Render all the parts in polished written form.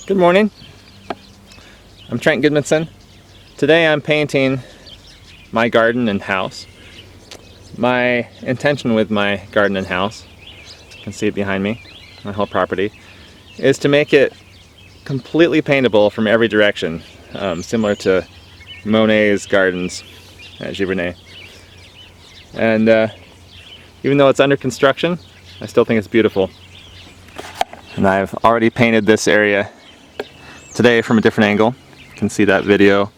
Good morning. I'm Trent Goodmanson. Today I'm painting my garden and house. My intention with my garden and house, you can see it behind me, my whole property, is to make it completely paintable from every direction, similar to Monet's gardens at Giverny. And even though it's under construction, I still think it's beautiful. And I've already painted this area today from a different angle. You can see that video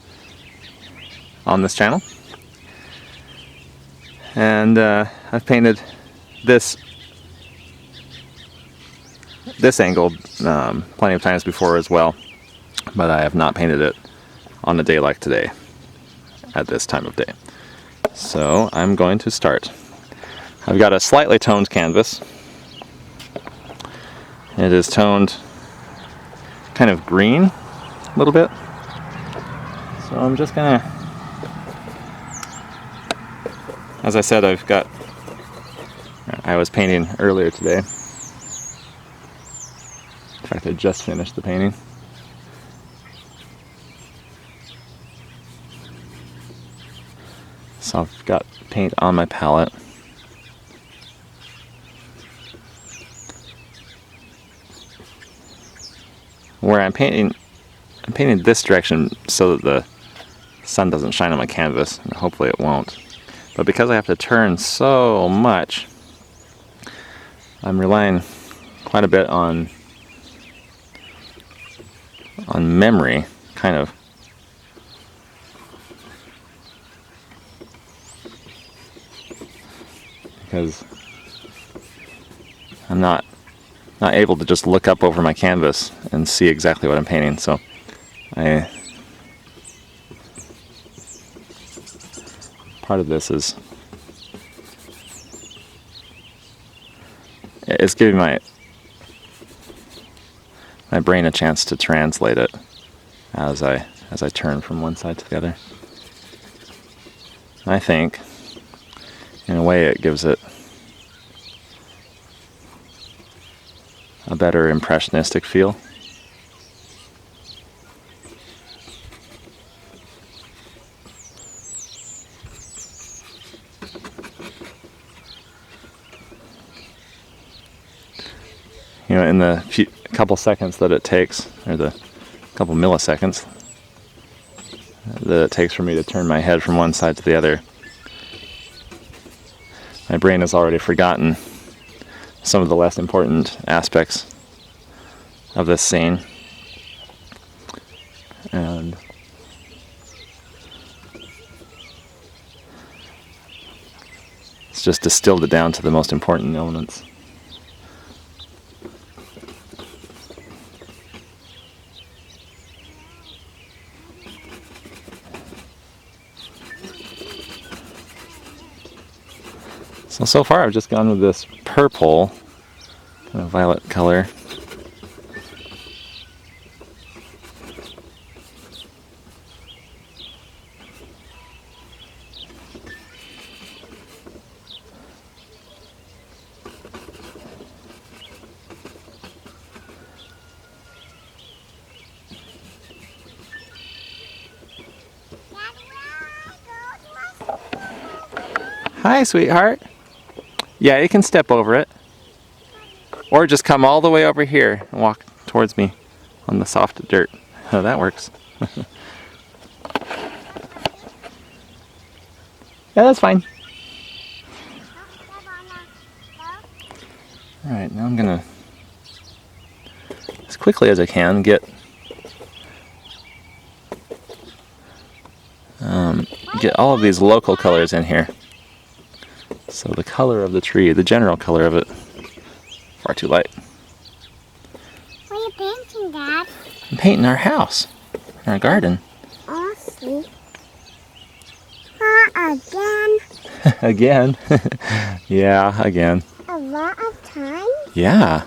on this channel. And I've painted this angle plenty of times before as well, but I have not painted it on a day like today at this time of day. So I'm going to start. I've got a slightly toned canvas. It is toned kind of green a little bit. So I'm just gonna, as I said, I was painting earlier today. In fact, I just finished the painting. So I've got paint on my palette. Where I'm painting this direction so that the sun doesn't shine on my canvas, and hopefully it won't. But because I have to turn so much, I'm relying quite a bit on memory, kind of. Because I'm not able to just look up over my canvas and see exactly what I'm painting, so part of this is it's giving my brain a chance to translate it as I turn from one side to the other. I think in a way it gives it a better impressionistic feel. You know, in the couple seconds that it takes, or the couple milliseconds that it takes for me to turn my head from one side to the other, my brain has already forgotten some of the less important aspects of this scene, and it's just distilled it down to the most important elements. So far I've just gone with this purple, kind of violet color. Hi, sweetheart. Yeah, you can step over it. Or just come all the way over here and walk towards me on the soft dirt. Oh, that works. Yeah, that's fine. Alright, now I'm gonna, as quickly as I can, get all of these local colors in here. So the color of the tree, the general color of it, far too light. What are you painting, Dad? I'm painting our house, our garden. Awesome. Again? Again? Yeah, again. A lot of time? Yeah.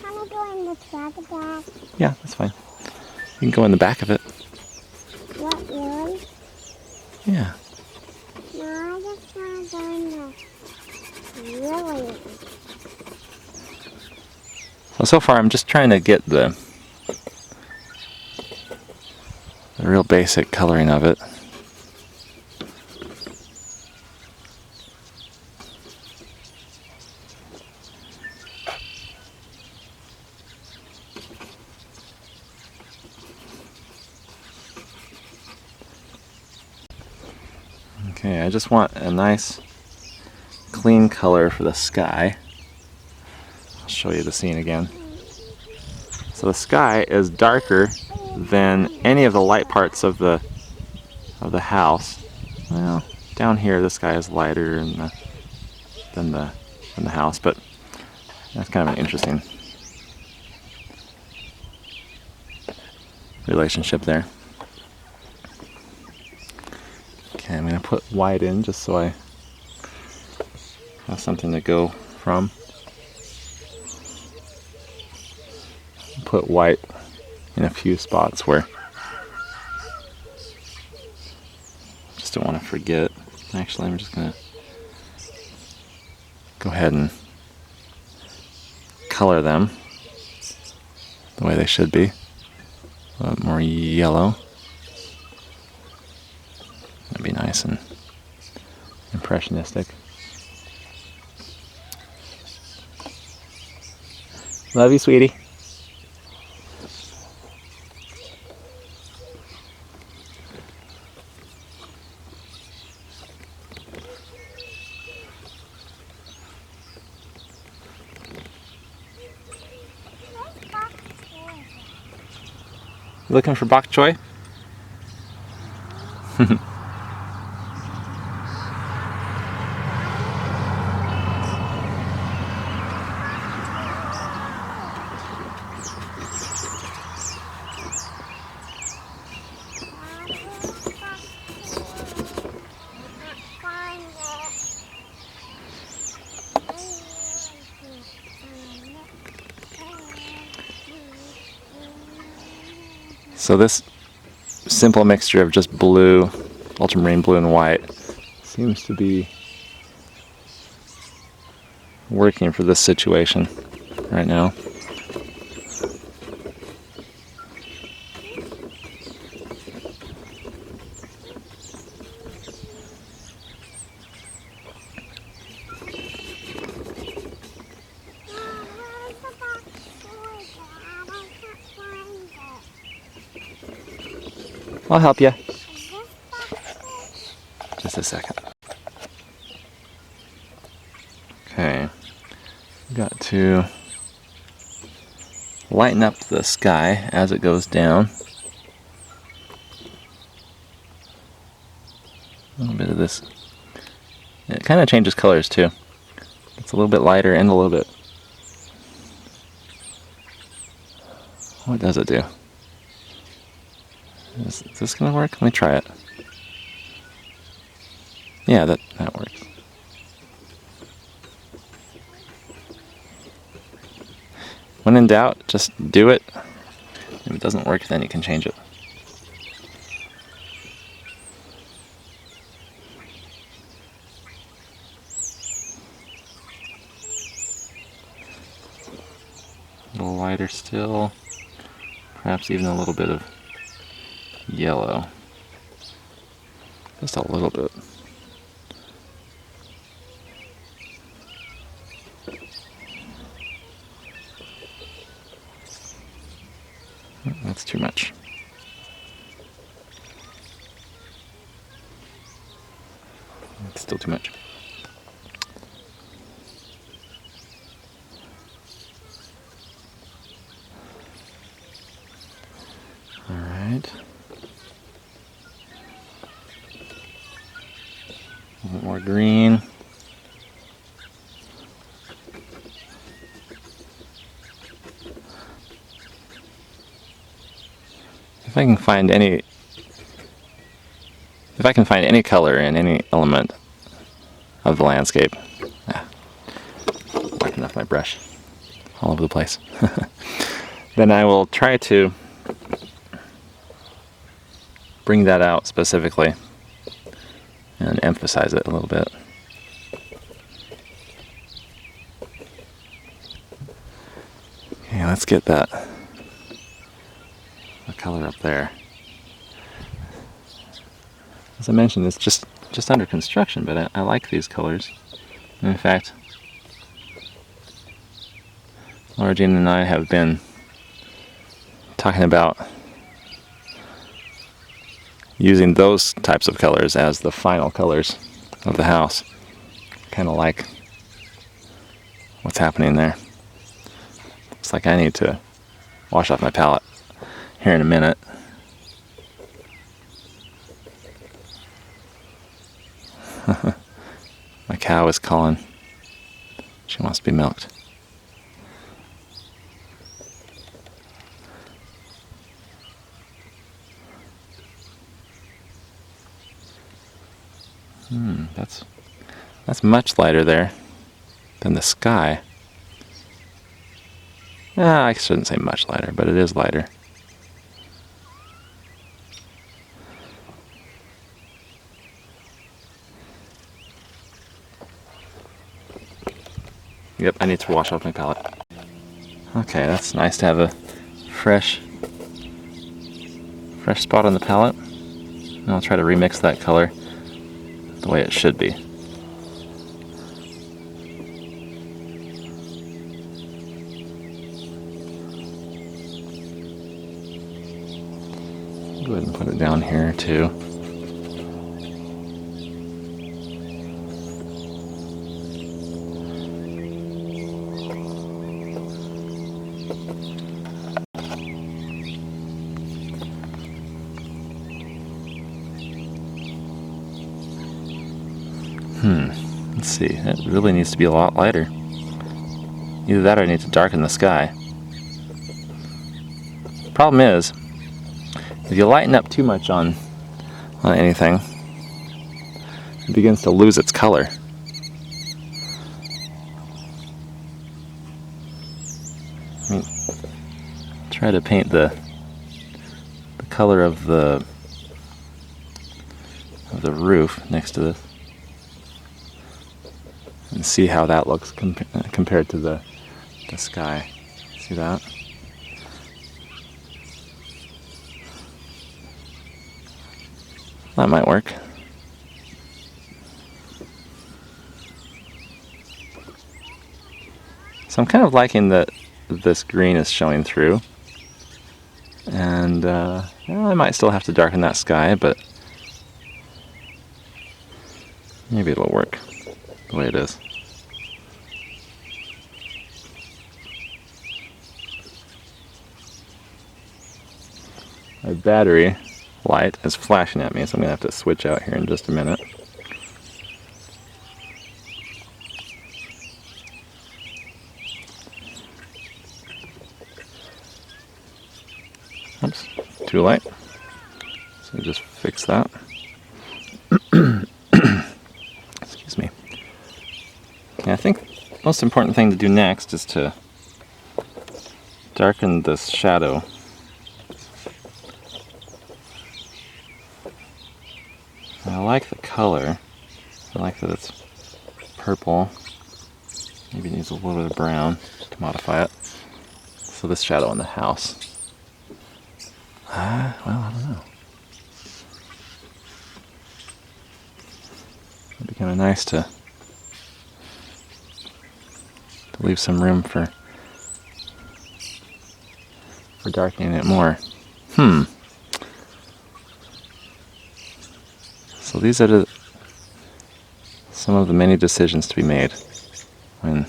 Can I go in the truck, Dad? Yeah, that's fine. You can go in the back of it. What one? Yeah. No, I just want to go in the really. So far I'm just trying to get the the real basic coloring of it. Okay, I just want a nice clean color for the sky. I'll show you the scene again. So the sky is darker than any of the light parts of the house. Well, down here the sky is lighter than the house, but that's kind of an interesting relationship there. Okay, I'm going to put white in just so I have something to go from. Put white in a few spots where I just don't want to forget. Actually, I'm just going to go ahead and color them the way they should be. A little more yellow. That'd be nice and impressionistic. Love you, sweetie. You looking for bok choy? So this simple mixture of just blue, ultramarine blue and white seems to be working for this situation right now. I'll help you. Just a second. Okay, got to lighten up the sky as it goes down. A little bit of this. It kind of changes colors too. It's a little bit lighter and a little bit. What does it do? Is this gonna work? Let me try it. Yeah, that works. When in doubt, just do it. If it doesn't work, then you can change it. A little lighter still. Perhaps even a little bit of yellow. Just a little bit. That's too much. It's still too much. All right. A little bit more green. If I can find any color in any element of the landscape, whacking off my brush all over the place, then I will try to bring that out specifically and emphasize it a little bit. Okay, let's get that color up there. As I mentioned, it's just under construction, but I like these colors. And in fact, Laura Jean and I have been talking about using those types of colors as the final colors of the house. Kind of like what's happening there. Looks like I need to wash off my palette here in a minute. My cow is calling. She wants to be milked. That's much lighter there than the sky. I shouldn't say much lighter, but it is lighter. Yep, I need to wash off my palette. Okay, that's nice to have a fresh spot on the palette. And I'll try to remix that color the way it should be. Go ahead and put it down here too. Let's see, it really needs to be a lot lighter. Either that or I need to darken the sky. Problem is, if you lighten up too much on anything, it begins to lose its color. I mean, try to paint the color of the roof next to this, and see how that looks compared to the sky. See that? That might work. So I'm kind of liking that this green is showing through, and well, I might still have to darken that sky, but maybe it'll work the way it is. My battery light is flashing at me, so I'm going to have to switch out here in just a minute. Oops, too light. So just fix that. Excuse me. Okay, I think the most important thing to do next is to darken this shadow. I like the color. I like that it's purple. Maybe it needs a little bit of brown to modify it. So this shadow on the house. Well, I don't know. It'd be kind of nice to leave some room for darkening it more. So these are some of the many decisions to be made when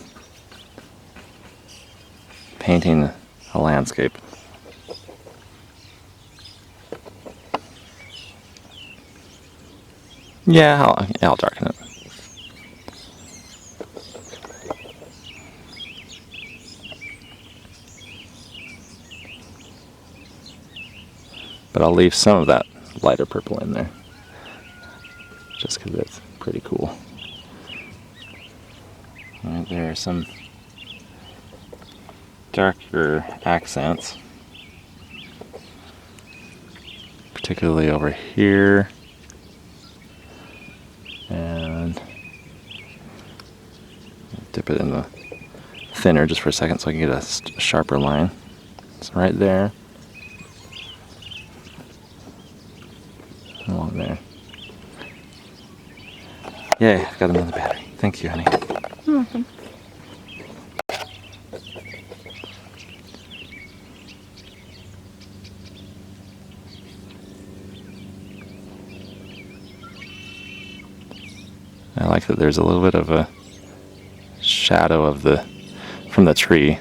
painting a landscape. Yeah, I'll darken it. But I'll leave some of that lighter purple in there, just because it's pretty cool. Right, there are some darker accents, particularly over here, and dip it in the thinner just for a second so I can get a sharper line. So right there, along there. Yay, I've got another battery. Thank you, honey. You're welcome. I like that there's a little bit of a shadow of from the tree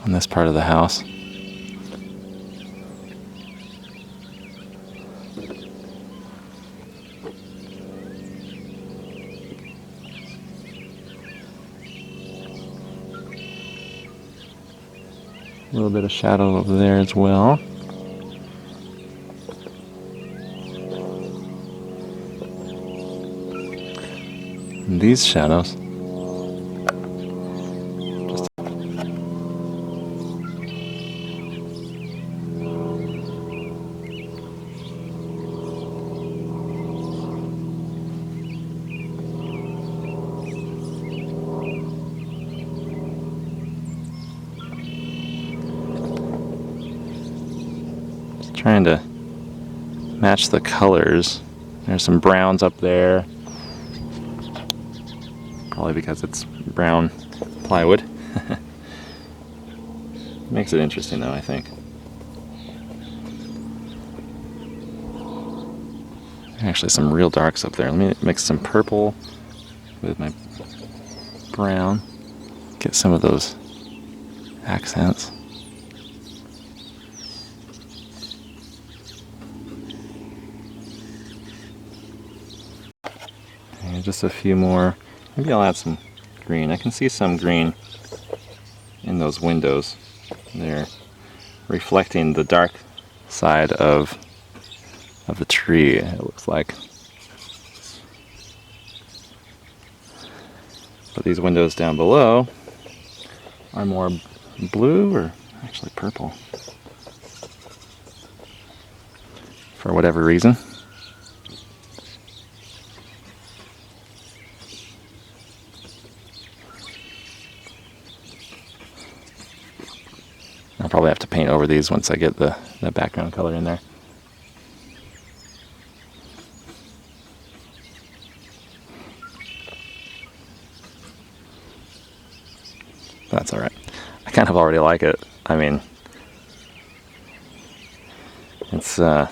on this part of the house. A little bit of shadow over there as well. And these shadows. Just trying to match the colors. There's some browns up there. Probably because it's brown plywood. Makes it interesting though, I think. Actually some real darks up there. Let me mix some purple with my brown. Get some of those accents. And just a few more. Maybe I'll add some green. I can see some green in those windows. They're reflecting the dark side of the tree, it looks like. But these windows down below are more blue, or actually purple, for whatever reason. I'll probably have to paint over these once I get the background color in there. That's alright. I kind of already like it. I mean, it's, I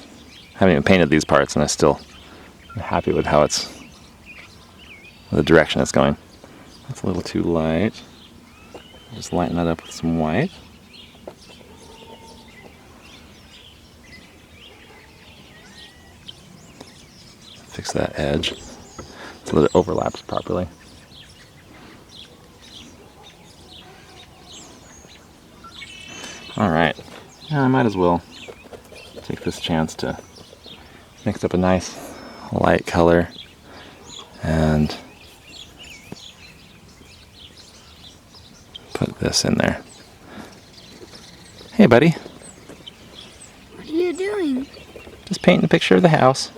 haven't even painted these parts and I still am happy with how the direction it's going. That's a little too light. Just lighten that up with some white. Fix that edge so that it overlaps properly. Alright, I might as well take this chance to mix up a nice light color and put this in there. Hey buddy. What are you doing? Just painting a picture of the house.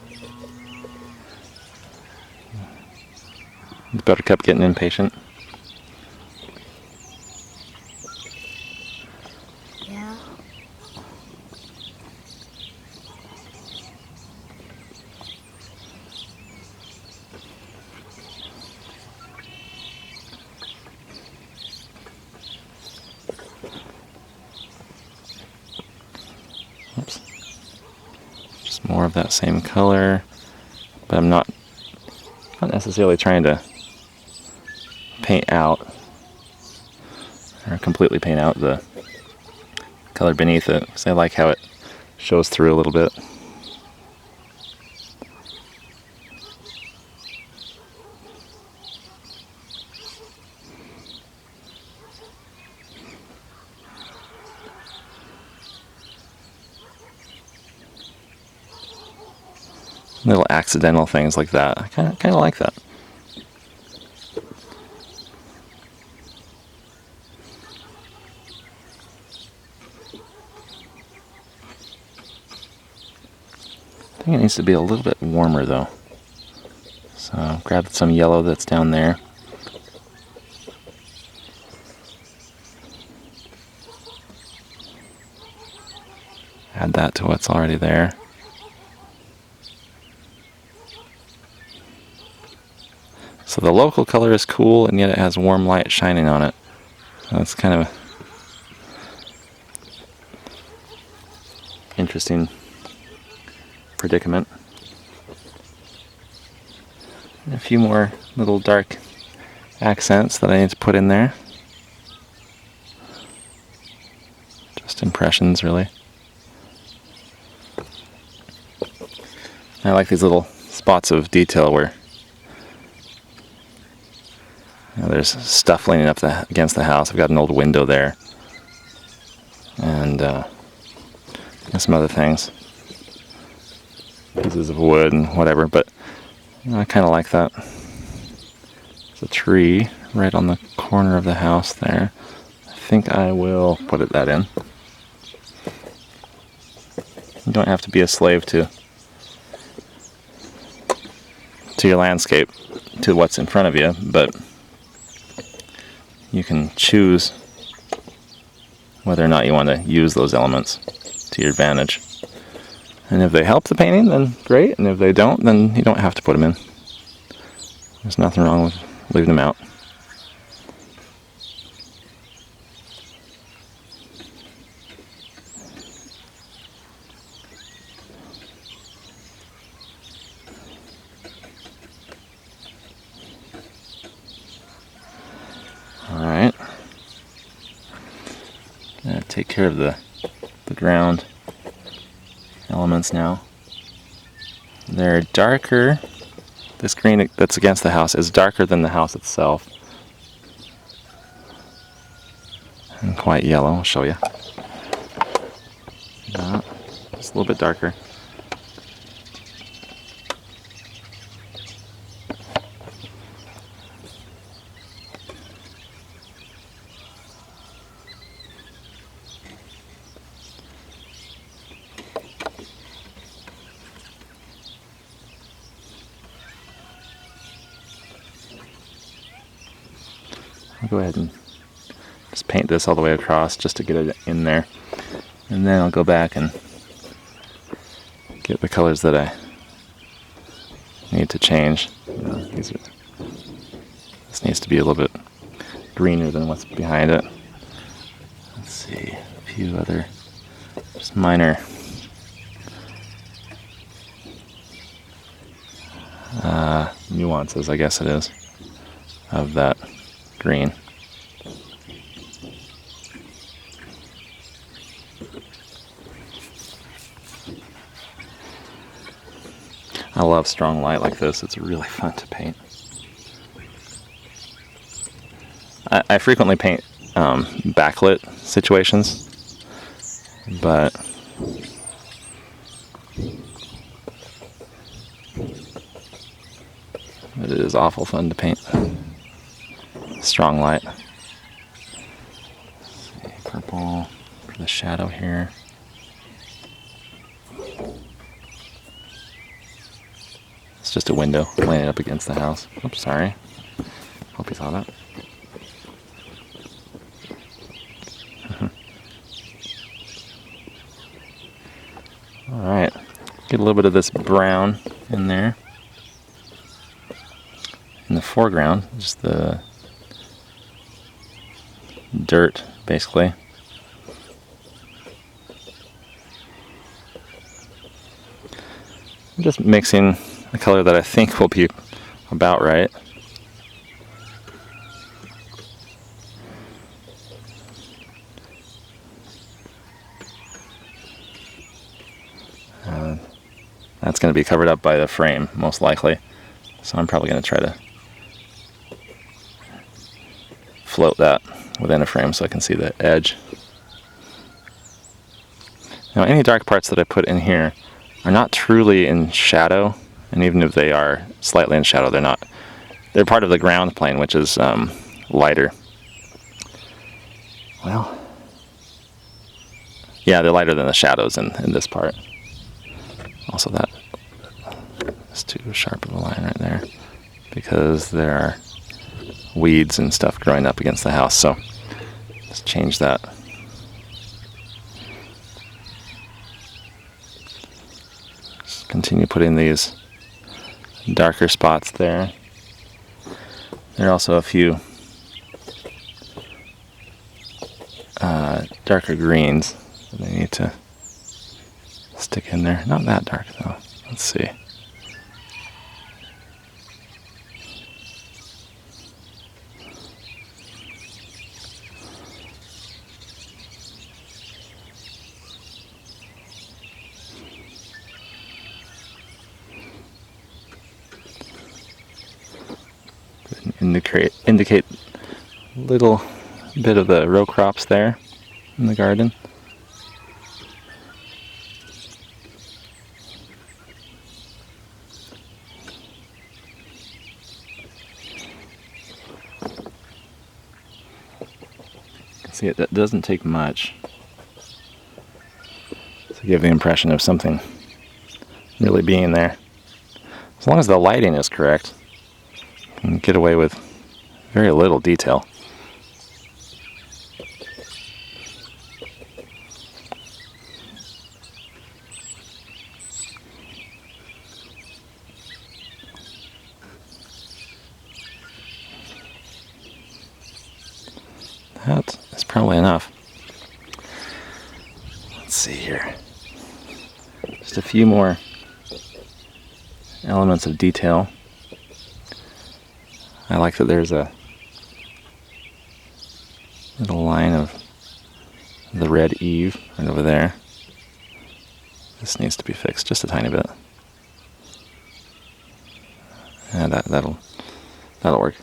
Is Buttercup getting impatient? Yeah. Oops. Just more of that same color, but I'm not necessarily trying to paint out or completely paint out the color beneath it, because I like how it shows through a little bit. Little accidental things like that. I kind of like that. I think it needs to be a little bit warmer though. So grab some yellow that's down there. Add that to what's already there. So the local color is cool, and yet it has warm light shining on it. So that's kind of interesting predicament. And a few more little dark accents that I need to put in there. Just impressions, really. I like these little spots of detail where there's stuff leaning up against the house. I've got an old window there, and some other things, pieces of wood and whatever. But I kind of like that. There's a tree right on the corner of the house there. I think I will put that in. You don't have to be a slave to your landscape, to what's in front of you, but you can choose whether or not you want to use those elements to your advantage. And if they help the painting, then great, and if they don't, then you don't have to put them in. There's nothing wrong with leaving them out. Alright. Take care of the ground elements now. They're darker. This green that's against the house is darker than the house itself. And quite yellow, I'll show you. Just a little bit darker. I'll go ahead and just paint this all the way across just to get it in there. And then I'll go back and get the colors that I need to change. This needs to be a little bit greener than what's behind it. Let's see, a few other just minor nuances, I guess it is, of that green. I love strong light like this. It's really fun to paint. I frequently paint backlit situations, but it is awful fun to paint strong light. Let's see, purple for the shadow here. It's just a window laying up against the house. Oops, sorry. Hope you saw that. Alright, get a little bit of this brown in there. In the foreground, just the dirt, basically. I'm just mixing a color that I think will be about right. That's going to be covered up by the frame, most likely. So I'm probably going to try to float that within a frame so I can see the edge. Now, any dark parts that I put in here are not truly in shadow, and even if they are slightly in shadow, they're part of the ground plane, which is lighter. Well, yeah, they're lighter than the shadows in this part. Also, that is too sharp of a line right there, because there are weeds and stuff growing up against the house, so let's change that. Just continue putting these darker spots there. There are also a few darker greens that I need to stick in there. Not that dark though. Let's see. Indicate a little bit of the row crops there in the garden. See, it doesn't take much to give the impression of something really being there. As long as the lighting is correct, you can get away with very little detail. That is probably enough. Let's see here. Just a few more elements of detail. I like that there's a little line of the red eave right over there. This needs to be fixed just a tiny bit. Yeah, that'll work.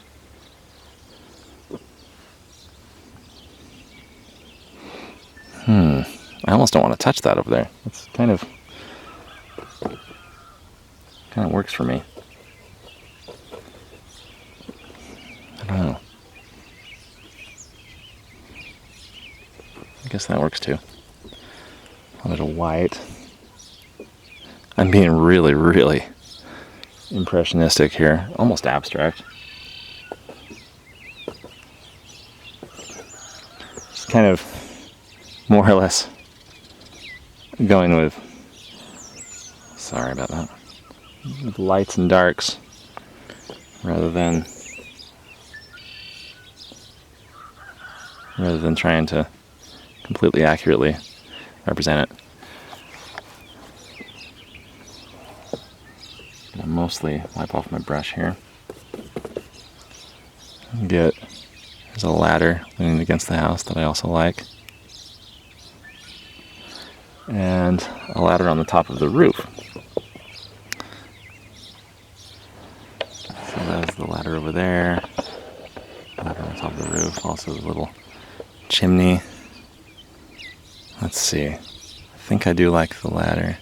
I almost don't want to touch that over there. It's kind of works for me. I don't know. I guess that works too. A little white. I'm being really, really impressionistic here. Almost abstract. Just kind of more or less going with, sorry about that, with lights and darks rather than trying to completely accurately represent it. I'll mostly wipe off my brush here. There's a ladder leaning against the house that I also like. And a ladder on the top of the roof. So there's the ladder over there. Ladder on top of the roof. Also the little chimney. Let's see. I think I do like the ladder.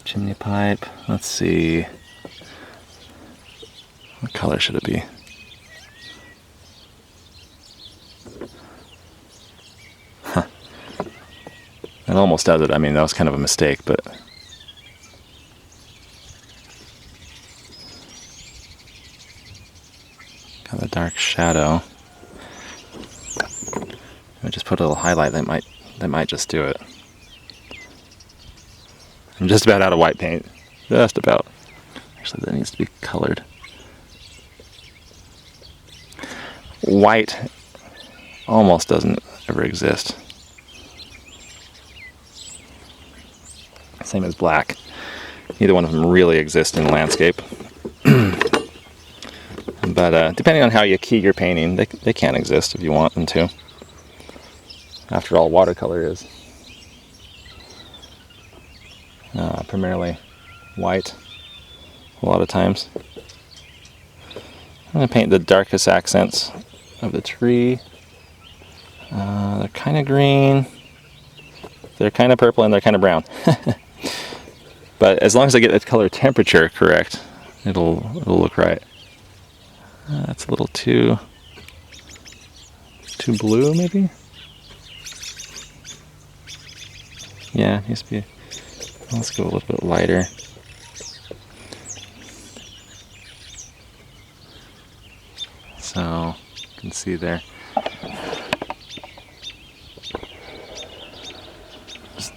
Chimney pipe. Let's see. What color should it be? Huh. It almost does it. I mean, that was kind of a mistake, but got a dark shadow. I just put a little highlight that might just do it. I'm just about out of white paint. Just about. Actually, that needs to be colored. White almost doesn't ever exist. Same as black. Neither one of them really exist in landscape. But depending on how you key your painting, they can exist if you want them to. After all, watercolor is primarily white a lot of times. I'm going to paint the darkest accents of the tree. They're kind of green, they're kind of purple, and they're kind of brown. But as long as I get the color temperature correct, it'll look right. That's a little too blue, maybe? Yeah, it needs to be. Let's go a little bit lighter. So you can see there.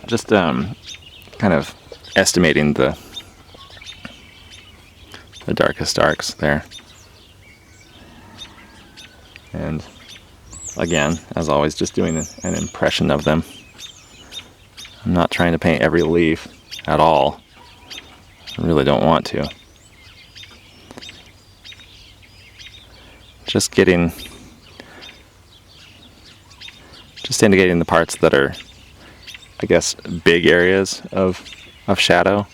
Just kind of estimating the darkest darks there. And again, as always, just doing an impression of them. I'm not trying to paint every leaf at all. I really don't want to. Just indicating the parts that are, I guess, big areas of shadow.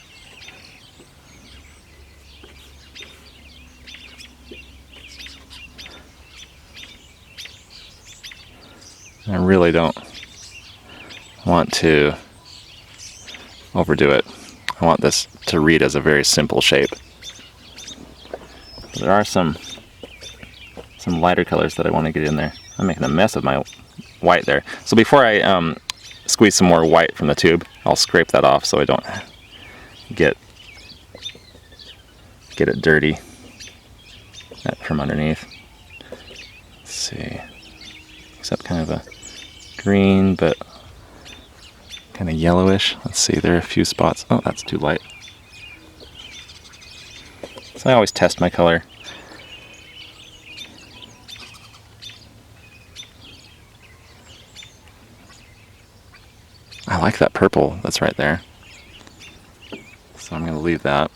I really don't want to overdo it. I want this to read as a very simple shape. There are some lighter colors that I want to get in there. I'm making a mess of my white there. So before I squeeze some more white from the tube, I'll scrape that off so I don't get it dirty from underneath. Let's see. Except kind of a green, but kind of yellowish. Let's see, there are a few spots. Oh, that's too light. So I always test my color. I like that purple that's right there. So I'm going to leave that.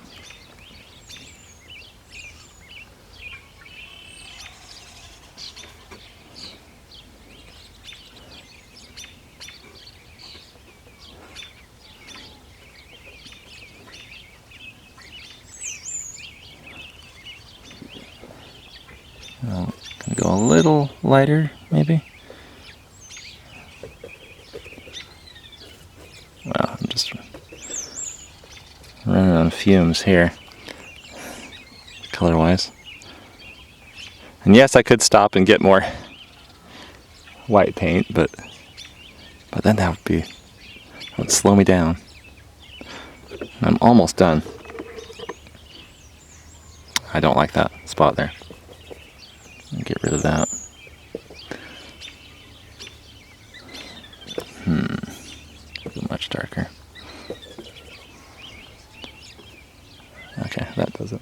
I'm going to go a little lighter, maybe. Wow, I'm just running on fumes here, color-wise. And yes, I could stop and get more white paint, but then that would slow me down. I'm almost done. I don't like that spot there. Get rid of that. Much darker. Okay, that does it.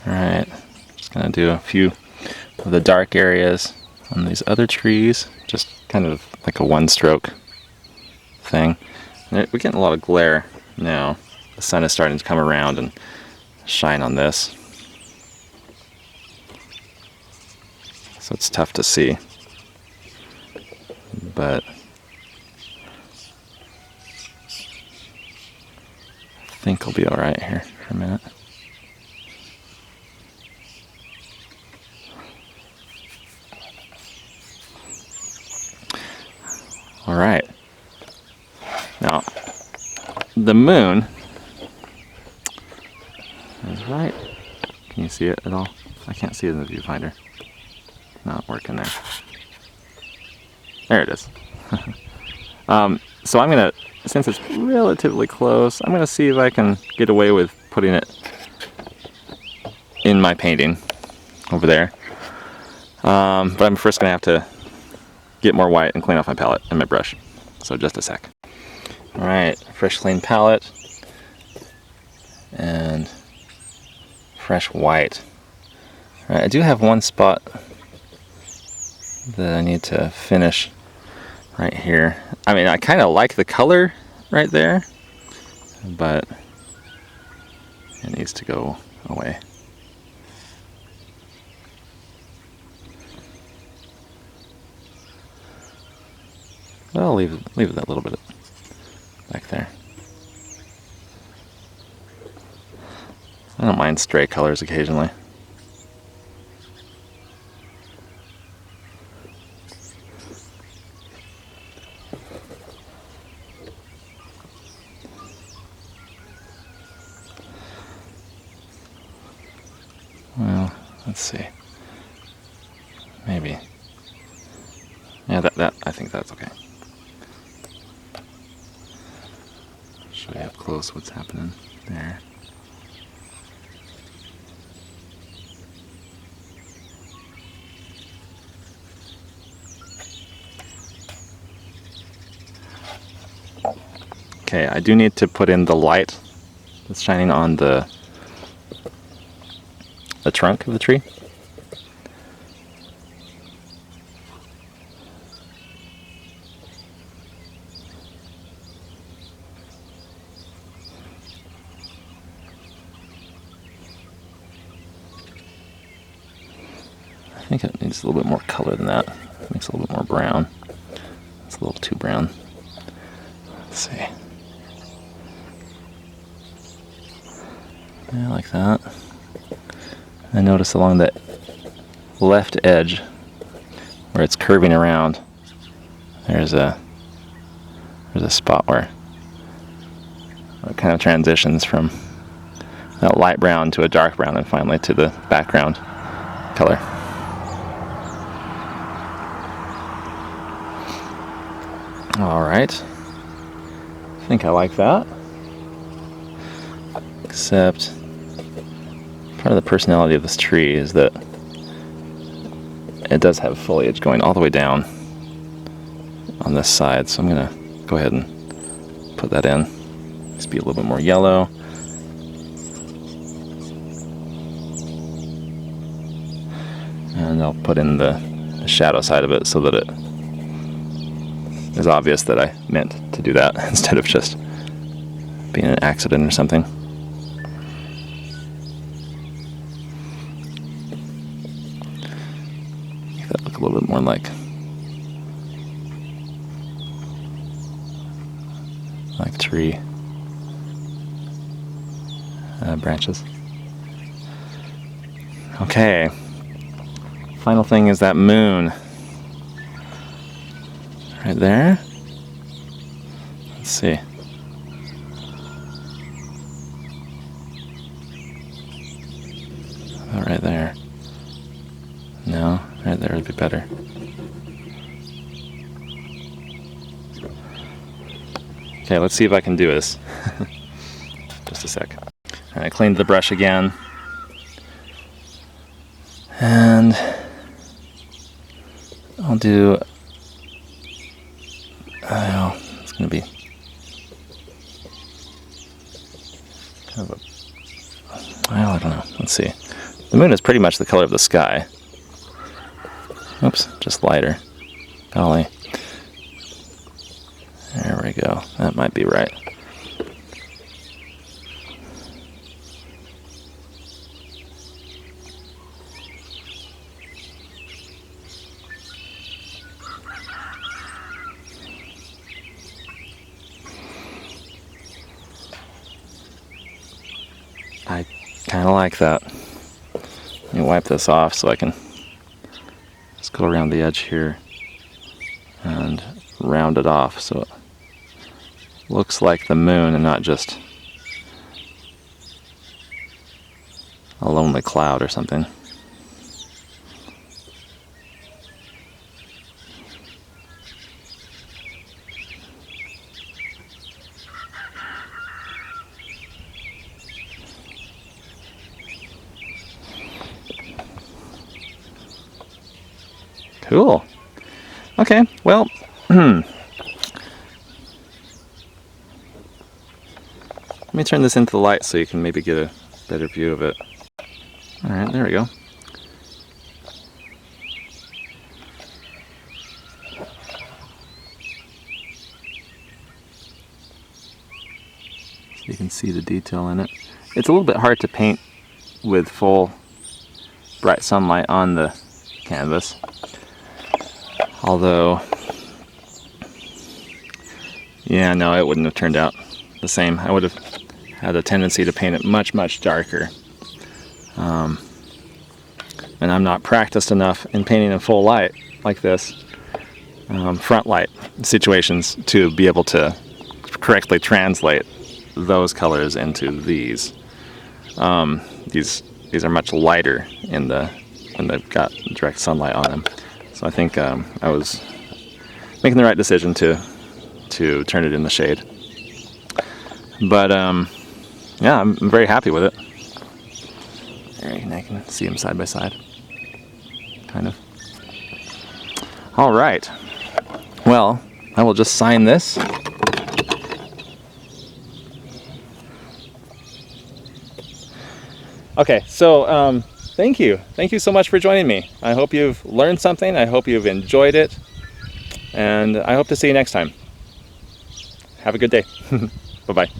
Alright, just gonna do a few of the dark areas on these other trees, just kind of like a one-stroke thing. We're getting a lot of glare now. The sun is starting to come around and shine on this. So it's tough to see. But I think I'll be alright here for a minute. Alright. Now, the moon is right. Can you see it at all? I can't see it in the viewfinder. Not working there. There it is. So I'm going to, since it's relatively close, I'm going to see if I can get away with putting it in my painting over there. But I'm first going to have to get more white and clean off my palette and my brush. So just a sec. Alright, fresh clean palette and fresh white. Alright, I do have one spot that I need to finish right here. I mean, I kind of like the color right there, but it needs to go away. I'll leave that little bit back there. I don't mind stray colors occasionally. Let's see. Maybe. Yeah, that I think that's okay. Show you up close what's happening there. Okay, I do need to put in the light that's shining on the trunk of the tree. I think it needs a little bit more color than that. It makes it a little bit more brown. It's a little too brown. Let's see. Yeah, like that. I notice along the left edge where it's curving around, there's a spot where it kind of transitions from that light brown to a dark brown and finally to the background color. Alright, I think I like that. Except part of the personality of this tree is that it does have foliage going all the way down on this side, so I'm going to go ahead and put that in. Just be a little bit more yellow. And I'll put in the shadow side of it so that it is obvious that I meant to do that instead of just being an accident or something. Make that look a little bit more like tree branches. Okay. Final thing is that moon. Right there. Let's see. Oh, right there. No, right there would be better. Okay, let's see if I can do this. Just a sec. Alright, I cleaned the brush again. And I'll do, it's going to be kind of a, well, I don't know. Let's see. The moon is pretty much the color of the sky. Oops, just lighter. Golly. There we go. That might be right. I kind of like that. Let me wipe this off so I can just go around the edge here and round it off so it looks like the moon and not just a lonely cloud or something. Cool. Okay, well, let me turn this into the light so you can maybe get a better view of it. Alright, there we go. So you can see the detail in it. It's a little bit hard to paint with full bright sunlight on the canvas. Although, yeah, no, it wouldn't have turned out the same. I would have had a tendency to paint it much, much darker. And I'm not practiced enough in painting in full light like this, front light situations, to be able to correctly translate those colors into these. These are much lighter in the when they've got direct sunlight on them. So I think I was making the right decision to turn it in the shade. But yeah, I'm very happy with it. There, I can see them side by side, kind of. All right. Well, I will just sign this. Okay, so thank you. Thank you so much for joining me. I hope you've learned something. I hope you've enjoyed it. And I hope to see you next time. Have a good day. Bye-bye.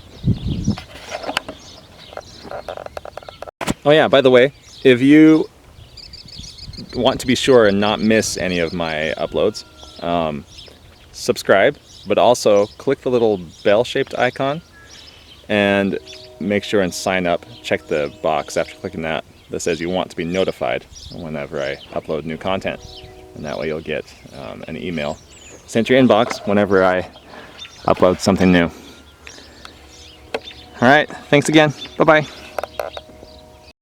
Oh yeah, by the way, if you want to be sure and not miss any of my uploads, subscribe, but also click the little bell-shaped icon and make sure and sign up. Check the box after clicking that says you want to be notified whenever I upload new content. And that way you'll get an email sent to your inbox whenever I upload something new. All right, thanks again. Bye-bye.